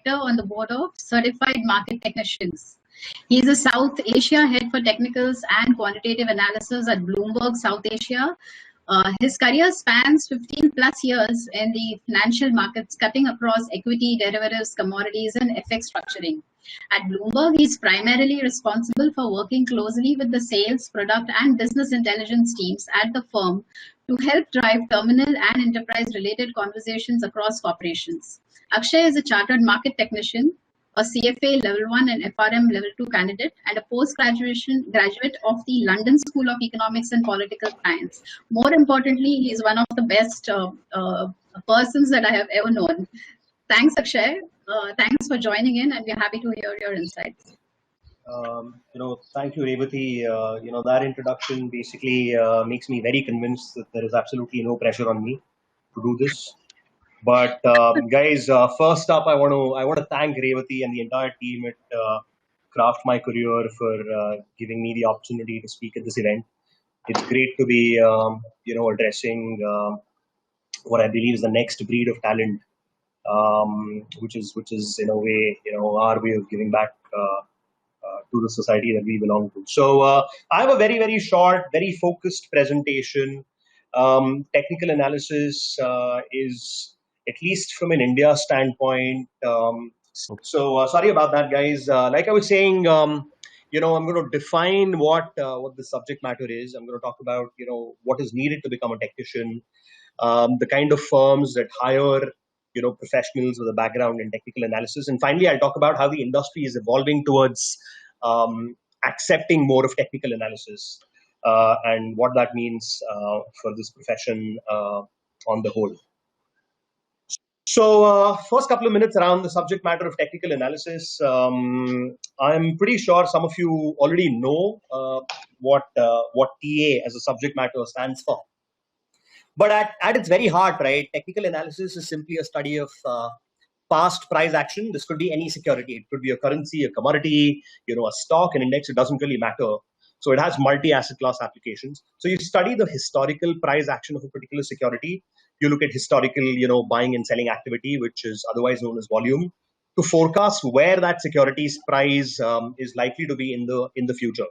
Director on the board of Certified Market Technicians. He is a South Asia head for technicals and quantitative analysis at Bloomberg South Asia. His career spans 15 plus years in the financial markets, cutting across equity, derivatives, commodities, and FX structuring. At Bloomberg, he is primarily responsible for working closely with the sales, product, and business intelligence teams at the firm to help drive terminal and enterprise-related conversations across corporations. Akshay is a chartered market technician, a CFA Level 1 and FRM Level 2 candidate, and a graduate of the London School of Economics and Political Science. More importantly, he is one of the best persons that I have ever known. Thanks, Akshay. Thanks for joining in, and we're happy to hear your insights. Thank you, Revati. That introduction basically makes me very convinced that there is absolutely no pressure on me to do this. But guys, first up, I want to thank Revati and the entire team at Craft My Career for giving me the opportunity to speak at this event. It's great to be, addressing what I believe is the next breed of talent, which is in a way, our way of giving back to the society that we belong to. So I have a very, very short, very focused presentation. Technical analysis is, at least from an India standpoint. Sorry about that, guys. Like I was saying, I'm going to define what the subject matter is. I'm going to talk about, what is needed to become a technician, the kind of firms that hire, professionals with a background in technical analysis. And finally, I'll talk about how the industry is evolving towards accepting more of technical analysis and what that means for this profession on the whole. So first couple of minutes around the subject matter of technical analysis. I'm pretty sure some of you already know what TA as a subject matter stands for. But at its very heart, right, technical analysis is simply a study of past price action. This could be any security. It could be a currency, a commodity, a stock, an index. It doesn't really matter. So it has multi-asset class applications. So you study the historical price action of a particular security. You look at historical, buying and selling activity, which is otherwise known as volume, to forecast where that security's price is likely to be in the future.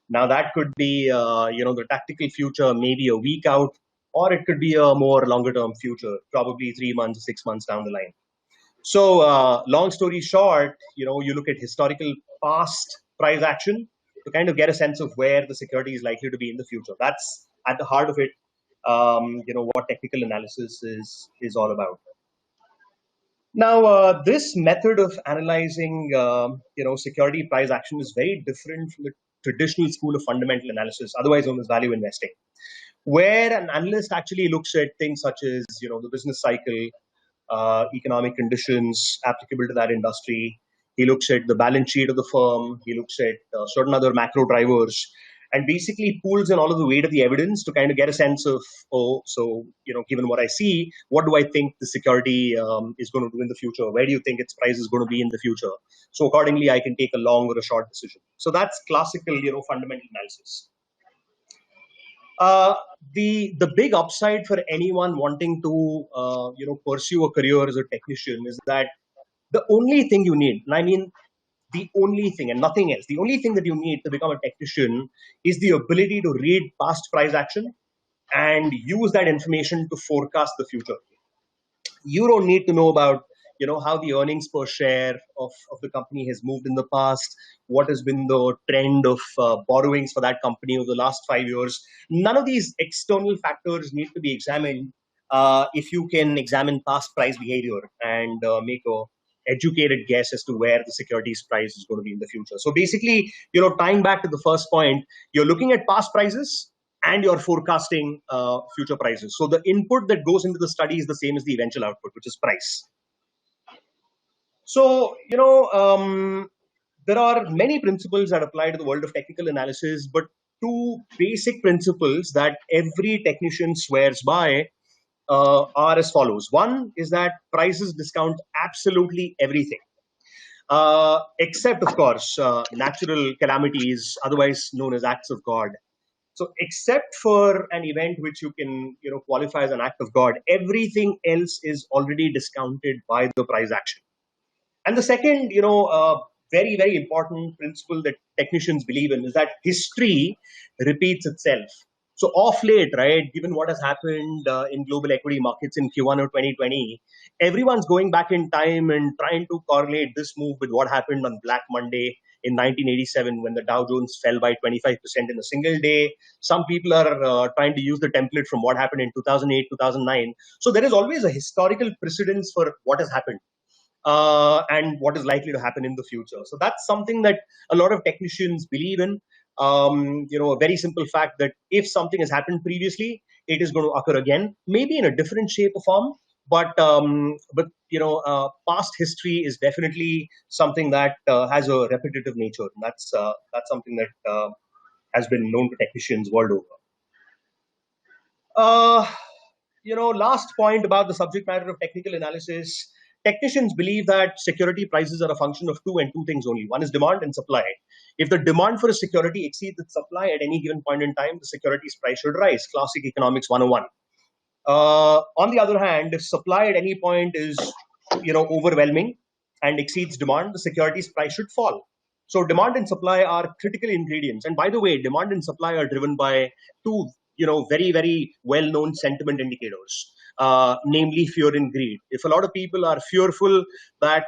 Now that could be, the tactical future, maybe a week out, or it could be a more longer term future, probably 3 months, 6 months down the line. So long story short, you look at historical past price action to kind of get a sense of where the security is likely to be in the future. That's at the heart of it, what technical analysis is all about. Now, this method of analyzing, security price action is very different from the traditional school of fundamental analysis, otherwise known as value investing, where an analyst actually looks at things such as, the business cycle, economic conditions applicable to that industry. He looks at the balance sheet of the firm. He looks at certain other macro drivers, and basically pulls in all of the weight of the evidence to kind of get a sense of, given what I see, what do I think the security is going to do in the future? Where do you think its price is going to be in the future? So accordingly, I can take a long or a short decision. So that's classical, fundamental analysis. The big upside for anyone wanting to, pursue a career as a technician is that the only thing you need, and I mean the only thing and nothing else, the only thing that you need to become a technician is the ability to read past price action and use that information to forecast the future. You don't need to know about, how the earnings per share of the company has moved in the past, what has been the trend of borrowings for that company over the last 5 years. None of these external factors need to be examined if you can examine past price behavior and make a educated guess as to where the securities price is going to be in the future. So basically, tying back to the first point, you're looking at past prices and you're forecasting future prices. So the input that goes into the study is the same as the eventual output, which is price. So, there are many principles that apply to the world of technical analysis, but two basic principles that every technician swears by are as follows. One is that prices discount absolutely everything, except, of course, natural calamities, otherwise known as acts of God. So except for an event which you can qualify as an act of God, everything else is already discounted by the price action. And the second, very, very important principle that technicians believe in is that history repeats itself. So off late, right, given what has happened in global equity markets in Q1 of 2020, everyone's going back in time and trying to correlate this move with what happened on Black Monday in 1987 when the Dow Jones fell by 25% in a single day. Some people are trying to use the template from what happened in 2008, 2009. So there is always a historical precedence for what has happened and what is likely to happen in the future. So that's something that a lot of technicians believe in. A very simple fact that if something has happened previously, it is going to occur again, maybe in a different shape or form. But past history is definitely something that has a repetitive nature. And that's something that has been known to technicians world over. Last point about the subject matter of technical analysis. Technicians believe that security prices are a function of two things only. One is demand and supply. If the demand for a security exceeds its supply at any given point in time, the security's price should rise. Classic economics 101. On the other hand, if supply at any point is, overwhelming and exceeds demand, the security's price should fall. So demand and supply are critical ingredients. And by the way, demand and supply are driven by two, very, very well-known sentiment indicators, namely fear and greed. If a lot of people are fearful that,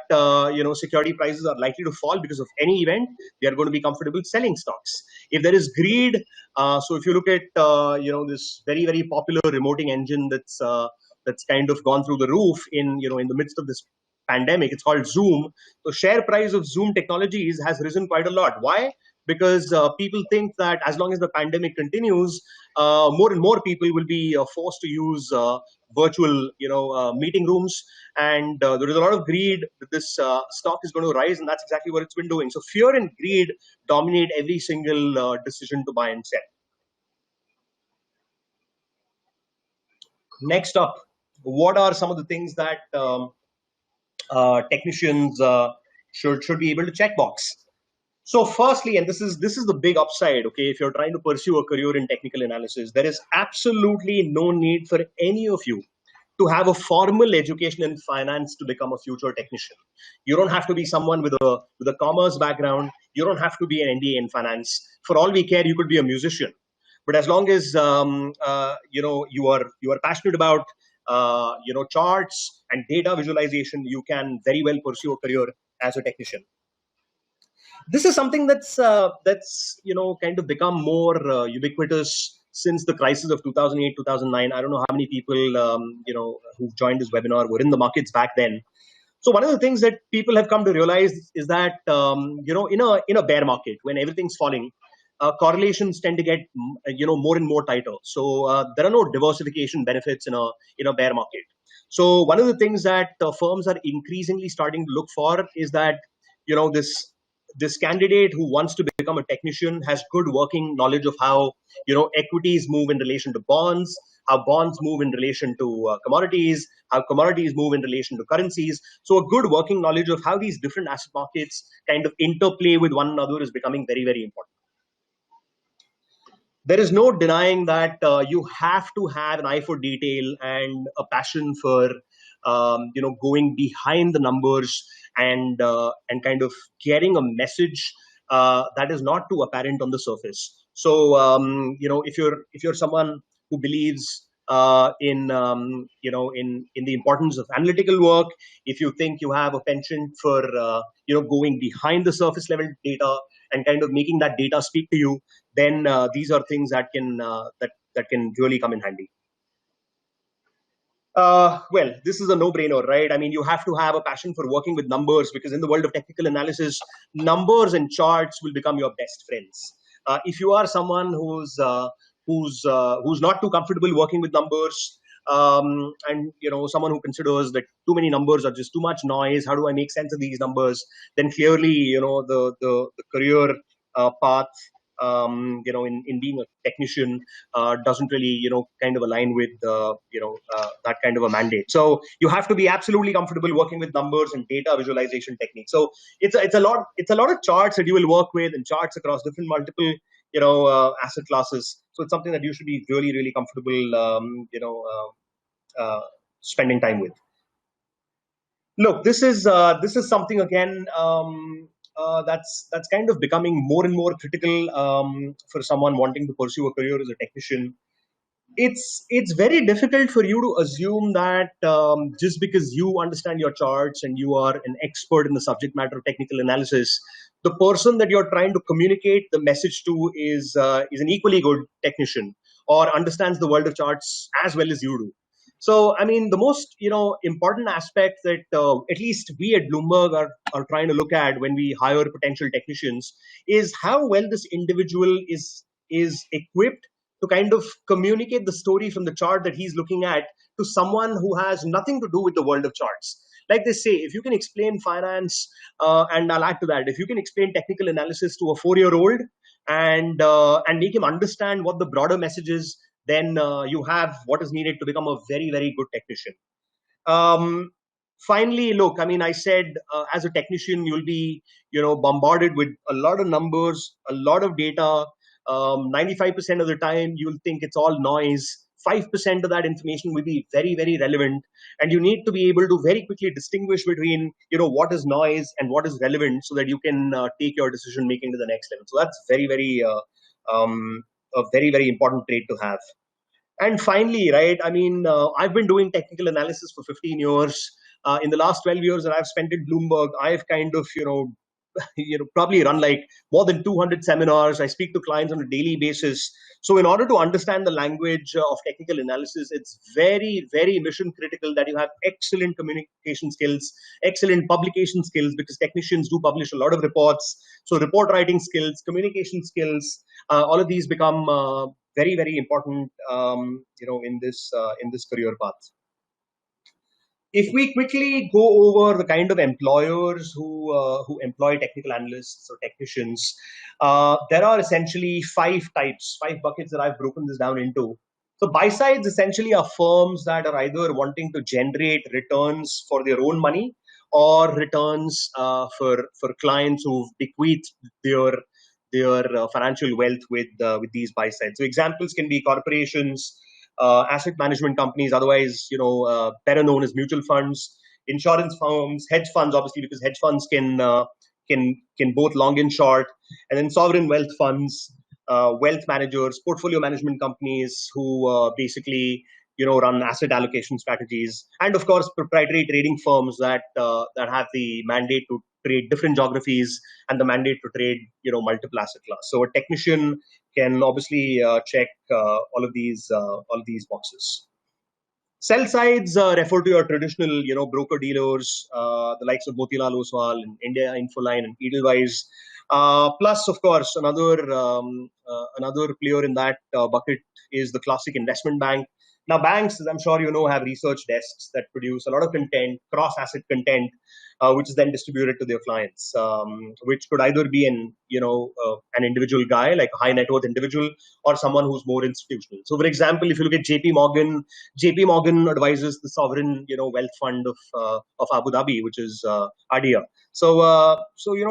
security prices are likely to fall because of any event, they are going to be comfortable selling stocks. If there is greed, so if you look at, this very, very popular remoting engine that's kind of gone through the roof in the midst of this pandemic, it's called Zoom. The share price of Zoom Technologies has risen quite a lot. Why? Because people think that as long as the pandemic continues, more and more people will be forced to use virtual, meeting rooms, and there is a lot of greed that this stock is going to rise, and that's exactly what it's been doing. So fear and greed dominate every single decision to buy and sell. Next up, what are some of the things that technicians should be able to check box? So firstly, and this is the big upside, okay, if you're trying to pursue a career in technical analysis, there is absolutely no need for any of you to have a formal education in finance to become a future technician. You don't have to be someone with a commerce background. You don't have to be an MBA in finance. For all we care, you could be a musician. But as long as you are passionate about charts and data visualization, you can very well pursue a career as a technician. This is something that's kind of become more ubiquitous since the crisis of 2008 2009. I don't know how many people who've joined this webinar were in the markets back then. So one of the things that people have come to realize is that in a bear market, when everything's falling, correlations tend to get more and more tighter. So there are no diversification benefits in a bear market. So one of the things that firms are increasingly starting to look for is that this candidate who wants to become a technician has good working knowledge of how equities move in relation to bonds, how bonds move in relation to commodities, how commodities move in relation to currencies. So a good working knowledge of how these different asset markets kind of interplay with one another is becoming very, very important. There is no denying that you have to have an eye for detail and a passion for going behind the numbers and kind of getting a message that is not too apparent on the surface. So if you're someone who believes in the importance of analytical work, if you think you have a penchant for going behind the surface level data and kind of making that data speak to you, then these are things that can really come in handy. Well, this is a no-brainer, right? I mean, you have to have a passion for working with numbers, because in the world of technical analysis, numbers and charts will become your best friends. If you are someone who's not too comfortable working with numbers, and someone who considers that too many numbers are just too much noise, how do I make sense of these numbers? Then clearly, the career path in being a technician doesn't really kind of align with that kind of a mandate. So you have to be absolutely comfortable working with numbers and data visualization techniques. So it's a lot of charts that you will work with, and charts across different multiple asset classes. So it's something that you should be really, really comfortable spending time with. Look, this is something again that's kind of becoming more and more critical for someone wanting to pursue a career as a technician. It's very difficult for you to assume that just because you understand your charts and you are an expert in the subject matter of technical analysis, the person that you're trying to communicate the message to is an equally good technician or understands the world of charts as well as you do. So, I mean, the most important aspect that at least we at Bloomberg are trying to look at when we hire potential technicians is how well this individual is equipped to kind of communicate the story from the chart that he's looking at to someone who has nothing to do with the world of charts. Like they say, if you can explain finance, and I'll add to that, if you can explain technical analysis to a 4-year-old and make him understand what the broader message is, then you have what is needed to become a very, very good technician. um, Finally, look, I mean, I said as a technician, you'll be, bombarded with a lot of numbers, a lot of data. 95% of the time, you'll think it's all noise. 5% of that information will be very, very relevant. And you need to be able to very quickly distinguish between, what is noise and what is relevant so that you can take your decision making to the next level. So that's very, very, a very, very important trait to have. And finally, right, I mean, I've been doing technical analysis for 15 years. In the last 12 years that I've spent at Bloomberg, I've kind of, probably run like more than 200 seminars. I speak to clients on a daily basis. So in order to understand the language of technical analysis, it's very, very mission critical that you have excellent communication skills, excellent publication skills, because technicians do publish a lot of reports. So report writing skills, communication skills, all of these become very, very important, in this career path. If we quickly go over the kind of employers who employ technical analysts or technicians, there are essentially five types, five buckets that I've broken this down into. So buy sides essentially are firms that are either wanting to generate returns for their own money or returns for clients who've bequeathed their financial wealth with these buy sides. So examples can be corporations, asset management companies, otherwise, better known as mutual funds, insurance firms, hedge funds, obviously, because hedge funds can both long and short, and then sovereign wealth funds, wealth managers, portfolio management companies who basically run asset allocation strategies, and of course proprietary trading firms that have the mandate to trade different geographies and the mandate to trade multiple asset class. So a technician can obviously check all of these boxes. Sell sides refer to your traditional, broker dealers, the likes of Motilal Oswal and India Infoline and Edelweiss. Plus, of course, another player in that bucket is the classic investment bank. Now, banks, as I'm sure you know, have research desks that produce a lot of content, cross-asset content, which is then distributed to their clients, which could either be an individual guy, like a high net worth individual, or someone who's more institutional. So, for example, if you look at JP Morgan advises the sovereign, wealth fund of Abu Dhabi, which is ADIA. So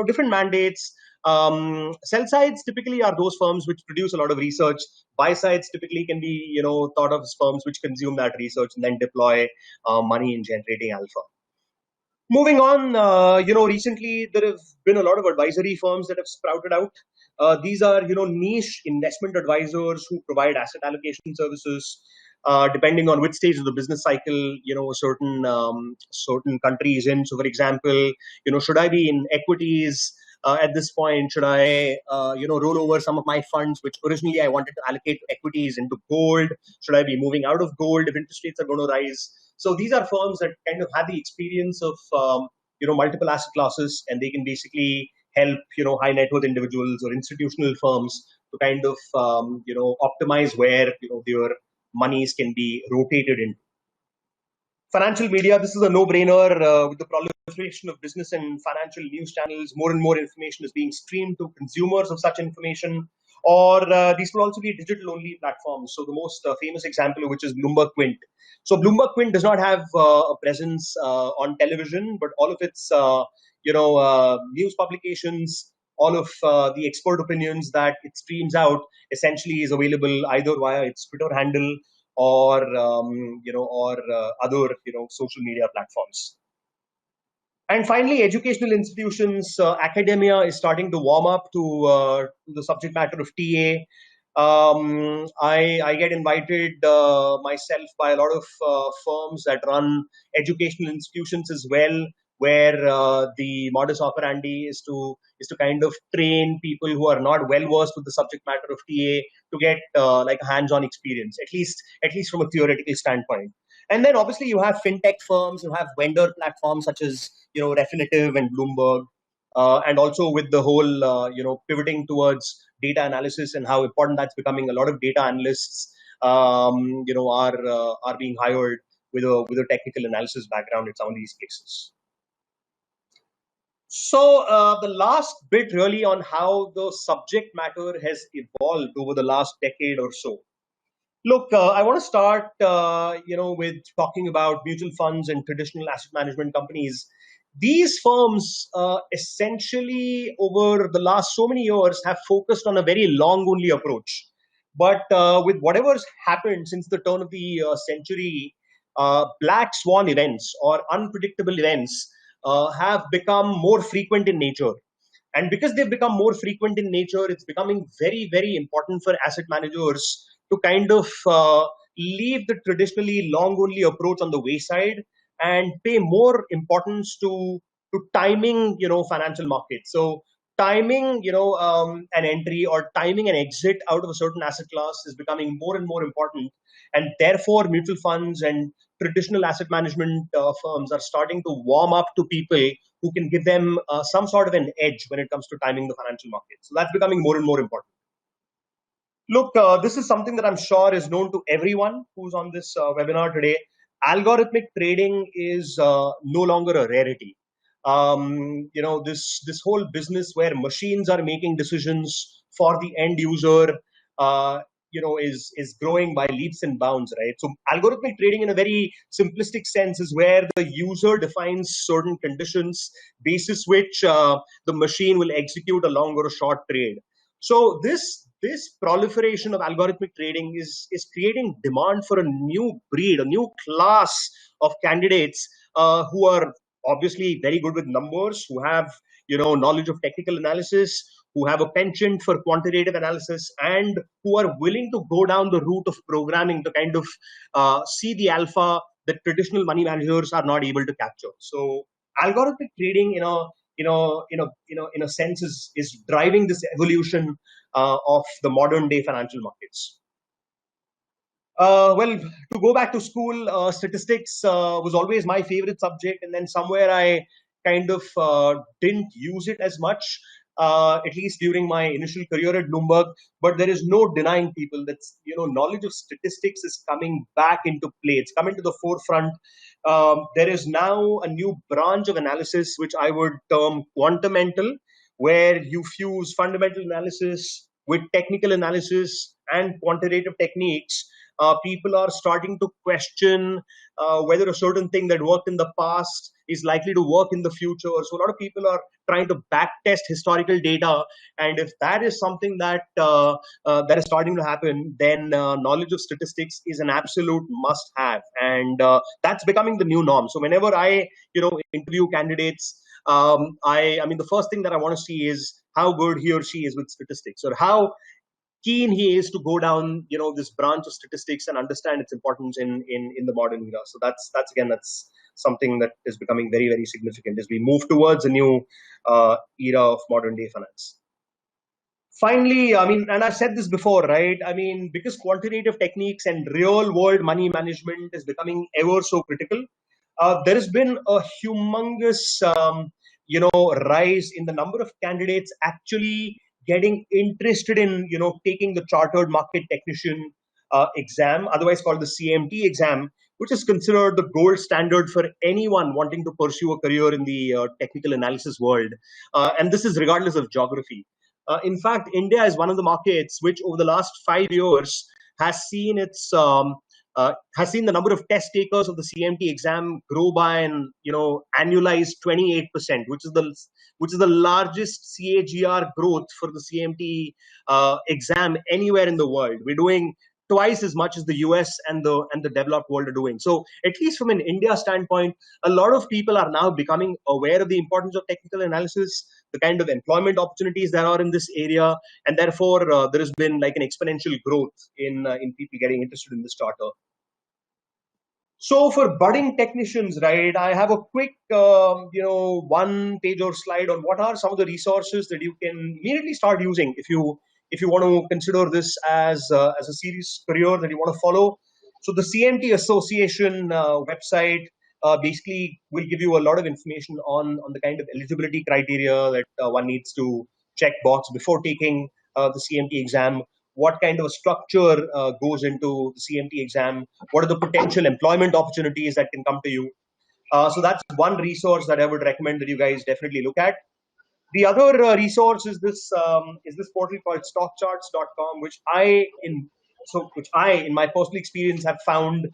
different mandates. Sell sides typically are those firms which produce a lot of research. Buy sides typically can be, thought of as firms which consume that research and then deploy money in generating alpha. Moving on, recently there have been a lot of advisory firms that have sprouted out. These are, niche investment advisors who provide asset allocation services, depending on which stage of the business cycle, a certain country is in. So, for example, should I be in equities at this point? Should I, roll over some of my funds, which originally I wanted to allocate to equities, into gold? Should I be moving out of gold if interest rates are going to rise? So these are firms that kind of have the experience of multiple asset classes, and they can basically help high net worth individuals or institutional firms to kind of optimize where their monies can be rotated in. Financial media, this is a no-brainer. With the proliferation of business and financial news channels, more and more information is being streamed to consumers of such information, or these could also be digital-only platforms. So the most famous example of which is Bloomberg Quint. So Bloomberg Quint does not have a presence on television, but all of its news publications, all of the expert opinions that it streams out essentially is available either via its Twitter handle or other social media platforms. And finally, educational institutions, academia is starting to warm up to the subject matter of TA. I get invited myself by a lot of firms that run educational institutions as well, where the modus operandi is to kind of train people who are not well versed with the subject matter of TA to get like a hands-on experience, at least from a theoretical standpoint. And then obviously you have fintech firms, you have vendor platforms such as Refinitiv and Bloomberg, and also with the whole pivoting towards data analysis and how important that's becoming. A lot of data analysts are being hired with a technical analysis background in some of these cases. So the last bit really on how the subject matter has evolved over the last decade or so. Look, I want to start, with talking about mutual funds and traditional asset management companies. These firms, essentially, over the last so many years, have focused on a very long-only approach. But with whatever's happened since the turn of the century, black swan events or unpredictable events have become more frequent in nature. And because they've become more frequent in nature, it's becoming very, very important for asset managers to kind of leave the traditionally long only approach on the wayside and pay more importance to timing, financial markets. So timing, an entry or timing an exit out of a certain asset class is becoming more and more important. And therefore, mutual funds and traditional asset management firms are starting to warm up to people who can give them some sort of an edge when it comes to timing the financial market. So that's becoming more and more important. Look, this is something that I'm sure is known to everyone who's on this webinar today. Algorithmic trading is no longer a rarity. This whole business where machines are making decisions for the end user, is growing by leaps and bounds, right? So algorithmic trading in a very simplistic sense is where the user defines certain conditions basis which the machine will execute a long or a short trade. So this proliferation of algorithmic trading is creating demand for a new breed, a new class of candidates who are obviously very good with numbers, who have knowledge of technical analysis, who have a penchant for quantitative analysis, and who are willing to go down the route of programming to kind of see the alpha that traditional money managers are not able to capture. So algorithmic trading, in a sense, is driving this evolution of the modern day financial markets. Well, to go back to school, statistics was always my favorite subject, and then somewhere I kind of didn't use it as much, at least during my initial career at Bloomberg. But there is no denying people that knowledge of statistics is coming back into play. It's coming to the forefront. There is now a new branch of analysis which I would term quantamental, where you fuse fundamental analysis with technical analysis and quantitative techniques. People are starting to question whether a certain thing that worked in the past is likely to work in the future. So a lot of people are trying to backtest historical data, and if that is something that that is starting to happen, then knowledge of statistics is an absolute must-have, and that's becoming the new norm. So whenever I interview candidates, I mean the first thing that I want to see is how good he or she is with statistics, or how keen he is to go down this branch of statistics and understand its importance in the modern era. So that's something that is becoming very, very significant as we move towards a new era of modern day finance. Finally, I mean, and I've said this before, right? I mean, because quantitative techniques and real world money management is becoming ever so critical, there has been a humongous rise in the number of candidates actually getting interested in taking the chartered market technician exam, otherwise called the CMT exam, which is considered the gold standard for anyone wanting to pursue a career in the technical analysis world, and this is regardless of geography. In fact, India is one of the markets which over the last 5 years has seen the number of test takers of the CMT exam grow by an annualized 28%, which is the largest CAGR growth for the CMT exam anywhere in the world. We're doing twice as much as the US and the developed world are doing. So at least from an India standpoint, a lot of people are now becoming aware of the importance of technical analysis, the kind of employment opportunities there are in this area, and therefore there has been like an exponential growth in people getting interested in this charter. So for budding technicians, right, I have a quick, one page or slide on what are some of the resources that you can immediately start using if you want to consider this as a serious career that you want to follow. So the CMT Association website basically will give you a lot of information on the kind of eligibility criteria that one needs to check box before taking the CMT exam. What kind of a structure goes into the CMT exam? What are the potential employment opportunities that can come to you? So that's one resource that I would recommend that you guys definitely look at. The other resource is this portal called stockcharts.com, which I, in my personal experience, have found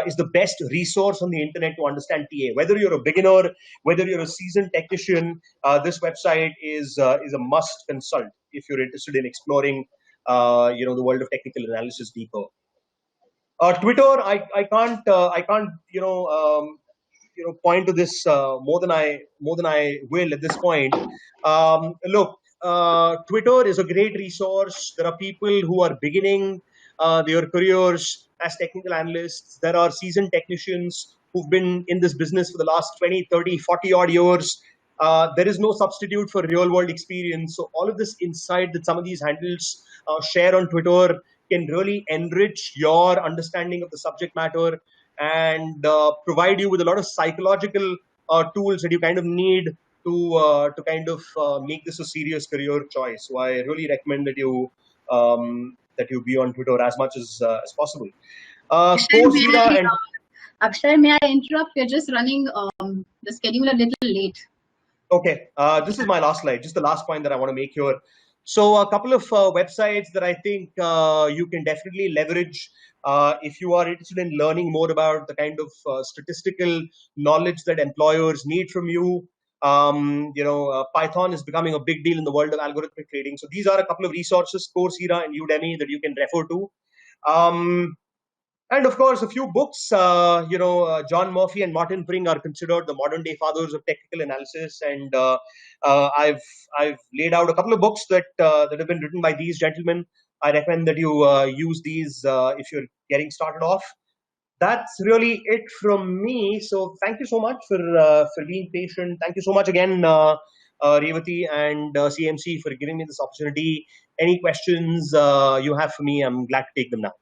is the best resource on the internet to understand TA. Whether you're a beginner, whether you're a seasoned technician, this website is a must consult if you're interested in exploring the world of technical analysis deeper. Twitter, I can't point to this more than I will at this point. Look, Twitter is a great resource. There are people who are beginning their careers as technical analysts. There are seasoned technicians who've been in this business for the last 20, 30, 40 odd years. There is no substitute for real world experience. So all of this insight that some of these handles share on Twitter can really enrich your understanding of the subject matter and provide you with a lot of psychological tools that you kind of need to kind of make this a serious career choice. So I really recommend that you be on Twitter as much as possible. Akshay, may I interrupt? We're just running the schedule a little late. Okay, this is my last slide, just the last point that I want to make here. So a couple of websites that I think you can definitely leverage if you are interested in learning more about the kind of statistical knowledge that employers need from you. Python is becoming a big deal in the world of algorithmic trading. So these are a couple of resources, Coursera and Udemy, that you can refer to. And of course, a few books. John Murphy and Martin Pring are considered the modern day fathers of technical analysis, and I've laid out a couple of books that have been written by these gentlemen. I recommend that you use these if you're getting started off. That's really it from me. So thank you so much for being patient. Thank you so much again, Revati and CMC, for giving me this opportunity. Any questions you have for me, I'm glad to take them now.